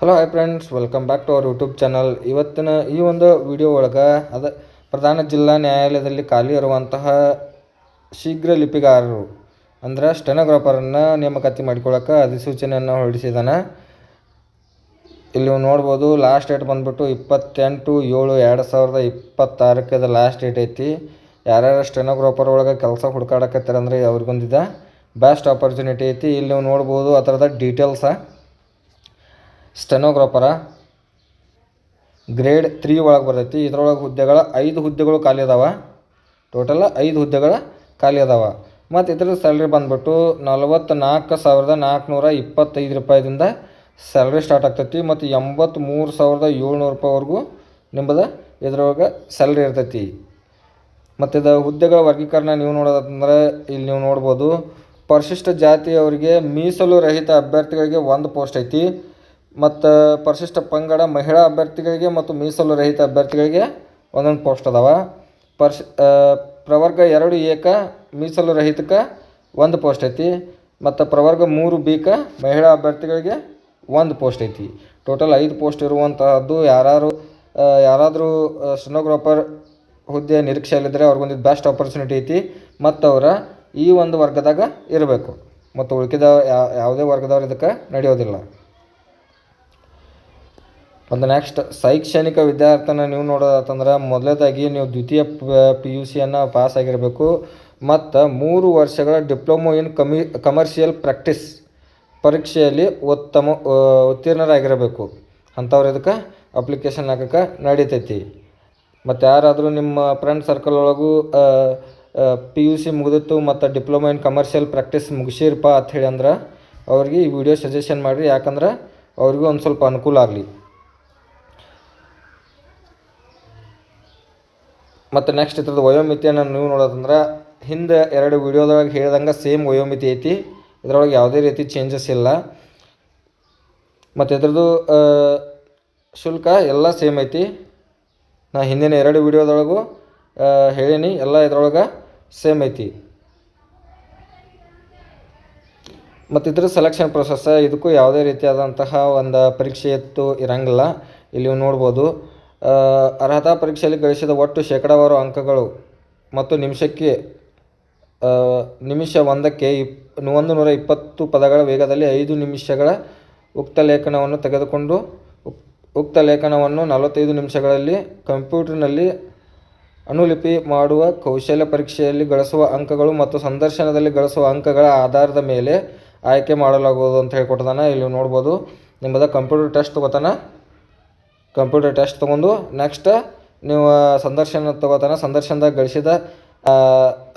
Hello hi friends, welcome back to our YouTube channel. ಇವತ್ತಿನ ಈ ಒಂದು ವಿಡಿಯೋ ಒಳಗೆ ಪ್ರಧಾನ ಜಿಲ್ಲಾ ನ್ಯಾಯಾಲಯದಲ್ಲಿ ಖಾಲಿ ಇರುವಂತಹ ಶೀಘ್ರ ಲಿಪಿಗಾರರು ಅಂದರೆ ಸ್ಟೆನೋಗ್ರಾಫರನ್ನು ನೇಮಕಾತಿ ಮಾಡಿಕೊಳ್ಳೋಕೆ ಅಧಿಸೂಚನೆಯನ್ನು ಹೊರಡಿಸಿದ್ದಾನೆ. ಇಲ್ಲಿ ನೀವು ನೋಡ್ಬೋದು, ಲಾಸ್ಟ್ ಡೇಟ್ ಬಂದುಬಿಟ್ಟು 28/7/2026 ಲಾಸ್ಟ್ ಡೇಟ್ ಐತಿ. ಯಾರ್ಯಾರು ಸ್ಟೆನೋಗ್ರಾಫರ್ ಒಳಗೆ ಕೆಲಸ ಹುಡ್ಕಾಡಕತ್ತಾರಂದ್ರೆ ಅವ್ರಿಗೊಂದಿದೆ ಬೆಸ್ಟ್ ಆಪರ್ಚುನಿಟಿ ಐತಿ. ಇಲ್ಲಿ ನೀವು ನೋಡ್ಬೋದು ಅದರದ ಡೀಟೇಲ್ಸ. ಸ್ಟೆನೋಗ್ರಾಫರ ಗ್ರೇಡ್ 3 ಒಳಗೆ ಬರ್ತೈತಿ. ಇದರೊಳಗೆ 5 ಹುದ್ದೆಗಳು ಖಾಲಿ ಅದಾವೆ. ಟೋಟಲ್ 5 ಹುದ್ದೆಗಳು ಖಾಲಿ ಅದಾವೆ. ಮತ್ತು ಇದ್ರ ಸ್ಯಾಲ್ರಿ ಬಂದುಬಿಟ್ಟು 44,425 ರೂಪಾಯಿದಿಂದ ಸ್ಯಾಲ್ರಿ ಸ್ಟಾರ್ಟ್ ಆಗ್ತೈತಿ. ಮತ್ತು 83,700 ರೂಪಾಯಿವರೆಗೂ ನಿಮ್ಮದು ಇದ್ರೊಳಗೆ ಸ್ಯಾಲ್ರಿ ಇರ್ತೈತಿ. ಮತ್ತು ಇದು ಹುದ್ದೆಗಳ ವರ್ಗೀಕರಣ ನೀವು ನೋಡೋದಂದ್ರೆ ಇಲ್ಲಿ ನೀವು ನೋಡ್ಬೋದು. ಪರಿಶಿಷ್ಟ ಜಾತಿಯವರಿಗೆ ಮೀಸಲು ರಹಿತ ಅಭ್ಯರ್ಥಿಗಳಿಗೆ 1 ಪೋಸ್ಟ್ ಐತಿ. ಮತ್ತು ಪರಿಶಿಷ್ಟ ಪಂಗಡ ಮಹಿಳಾ ಅಭ್ಯರ್ಥಿಗಳಿಗೆ ಮತ್ತು ಮೀಸಲು ರಹಿತ ಅಭ್ಯರ್ಥಿಗಳಿಗೆ 1 ಪೋಸ್ಟ್ ಅದಾವೆ. ಪ್ರವರ್ಗ 2 ಏಕ ಮೀಸಲು ರಹಿತಕ್ಕೆ 1 ಪೋಸ್ಟ್ ಐತಿ. ಮತ್ತು ಪ್ರವರ್ಗ 3 ಬಿಕ ಮಹಿಳಾ ಅಭ್ಯರ್ಥಿಗಳಿಗೆ 1 ಪೋಸ್ಟ್ ಐತಿ. ಟೋಟಲ್ 5 ಪೋಸ್ಟ್ ಇರುವಂತಹದ್ದು. ಯಾರಾದರೂ ಸ್ಟೆನೋಗ್ರಾಫರ್ ಹುದ್ದೆ ನಿರೀಕ್ಷೆಯಲ್ಲಿದ್ದರೆ ಅವ್ರಿಗೊಂದು ಬೆಸ್ಟ್ ಆಪರ್ಚುನಿಟಿ ಐತಿ. ಮತ್ತು ಅವರ ಈ ಒಂದು ವರ್ಗದಾಗ ಇರಬೇಕು. ಮತ್ತು ಉಳಿದ ಯಾವುದೇ ವರ್ಗದವ್ರು ಇದಕ್ಕೆ ನಡೆಯೋದಿಲ್ಲ. ಮತ್ತು ನೆಕ್ಸ್ಟ್ ಶೈಕ್ಷಣಿಕ ವಿದ್ಯಾರ್ಥಿನ ನೀವು ನೋಡೋದಂದ್ರೆ ಮೊದಲನೇದಾಗಿ ನೀವು ದ್ವಿತೀಯ PUCಯನ್ನು ಪಾಸ್ ಆಗಿರಬೇಕು. ಮತ್ತು 3 ವರ್ಷಗಳ ಡಿಪ್ಲೊಮೊ ಇನ್ ಕಮರ್ಷಿಯಲ್ ಪ್ರಾಕ್ಟೀಸ್ ಪರೀಕ್ಷೆಯಲ್ಲಿ ಉತ್ತೀರ್ಣರಾಗಿರಬೇಕು. ಅಂಥವ್ರು ಇದಕ್ಕೆ ಅಪ್ಲಿಕೇಶನ್ ಹಾಕೋಕ್ಕೆ ನಡೀತೈತಿ. ಮತ್ತು ಯಾರಾದರೂ ನಿಮ್ಮ ಫ್ರೆಂಡ್ ಸರ್ಕಲ್ ಒಳಗೂ PUC ಮುಗಿದಿತ್ತು ಮತ್ತು ಡಿಪ್ಲೊಮೊ ಇನ್ ಕಮರ್ಷಿಯಲ್ ಪ್ರಾಕ್ಟೀಸ್ ಮುಗಿಸಿರಪ್ಪ ಅಂಥೇಳಿ ಅಂದ್ರೆ ಅವ್ರಿಗೆ ಈ ವಿಡಿಯೋ ಸಜೆಷನ್ ಮಾಡಿರಿ. ಯಾಕಂದ್ರೆ ಅವ್ರಿಗೂ ಒಂದು ಸ್ವಲ್ಪ ಅನುಕೂಲ ಆಗಲಿ. ಮತ್ತು ನೆಕ್ಸ್ಟ್ ಇದ್ರದ್ದು ವಯೋಮಿತಿಯನ್ನು ನೀವು ನೋಡೋದಂದ್ರೆ ಹಿಂದೆ 2 ವಿಡಿಯೋದೊಳಗೆ ಹೇಳ್ದಂಗೆ ಸೇಮ್ ವಯೋಮಿತಿ ಐತಿ. ಇದರೊಳಗೆ ಯಾವುದೇ ರೀತಿ ಚೇಂಜಸ್ ಇಲ್ಲ. ಮತ್ತು ಇದ್ರದ್ದು ಶುಲ್ಕ ಎಲ್ಲ ಸೇಮ್ ಐತಿ. ನಾ ಹಿಂದಿನ 2 ವಿಡಿಯೋದೊಳಗೂ ಹೇಳೀನಿ, ಎಲ್ಲ ಇದ್ರೊಳಗೆ ಸೇಮ್ ಐತಿ. ಮತ್ತು ಇದ್ರ ಸೆಲೆಕ್ಷನ್ ಪ್ರೊಸೆಸ್ ಇದಕ್ಕೂ ಯಾವುದೇ ರೀತಿಯಾದಂತಹ ಒಂದು ಪರೀಕ್ಷೆ ಇರಂಗಿಲ್ಲ. ಇಲ್ಲಿ ನೀವು ನೋಡ್ಬೋದು. ಅರ್ಹತಾ ಪರೀಕ್ಷೆಯಲ್ಲಿ ಗಳಿಸಿದ ಒಟ್ಟು ಶೇಕಡಾವಾರು ಅಂಕಗಳು ಮತ್ತು ನಿಮಿಷ ಒಂದಕ್ಕೆ 120 ಪದಗಳ ವೇಗದಲ್ಲಿ 5 ನಿಮಿಷಗಳ ಉಕ್ತ ಲೇಖನವನ್ನು ತೆಗೆದುಕೊಂಡು ಉಕ್ತ ಲೇಖನವನ್ನು 45 ನಿಮಿಷಗಳಲ್ಲಿ ಕಂಪ್ಯೂಟರ್ನಲ್ಲಿ ಅನುಲಿಪಿ ಮಾಡುವ ಕೌಶಲ್ಯ ಪರೀಕ್ಷೆಯಲ್ಲಿ ಗಳಿಸುವ ಅಂಕಗಳು ಮತ್ತು ಸಂದರ್ಶನದಲ್ಲಿ ಗಳಿಸುವ ಅಂಕಗಳ ಆಧಾರದ ಮೇಲೆ ಆಯ್ಕೆ ಮಾಡಲಾಗುವುದು ಅಂತ ಹೇಳ್ಕೊಡ್ತಾನೆ. ಇಲ್ಲಿ ನೋಡ್ಬೋದು. ನಿಮ್ಮದು ಕಂಪ್ಯೂಟರ್ ಟೆಸ್ಟ್ ತೊಗೊಂಡು ನೆಕ್ಸ್ಟ್ ನೀವು ಸಂದರ್ಶನ ತೊಗೋತಾನೆ. ಸಂದರ್ಶನದಾಗ ಗಳಿಸಿದ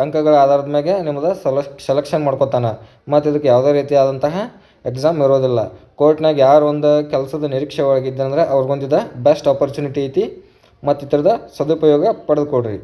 ಅಂಕಗಳ ಆಧಾರದ ಮೇಲೆ ನಿಮ್ಮದು ಸೆಲೆಕ್ಷನ್ ಮಾಡ್ಕೊತಾನೆ. ಮತ್ತು ಇದಕ್ಕೆ ಯಾವುದೇ ರೀತಿಯಾದಂತಹ ಎಕ್ಸಾಮ್ ಇರೋದಿಲ್ಲ. ಕೋರ್ಟ್ನಾಗ ಯಾರು ಒಂದು ಕೆಲಸದ ನಿರೀಕ್ಷೆ ಒಳಗಿದ್ದಂದ್ರೆ ಅವ್ರಿಗೊಂದಿದ ಬೆಸ್ಟ್ ಆಪರ್ಚುನಿಟಿ ಐತಿ. ಮತ್ತು ಈ ಥರದ ಸದುಪಯೋಗ ಪಡೆದುಕೊಡ್ರಿ.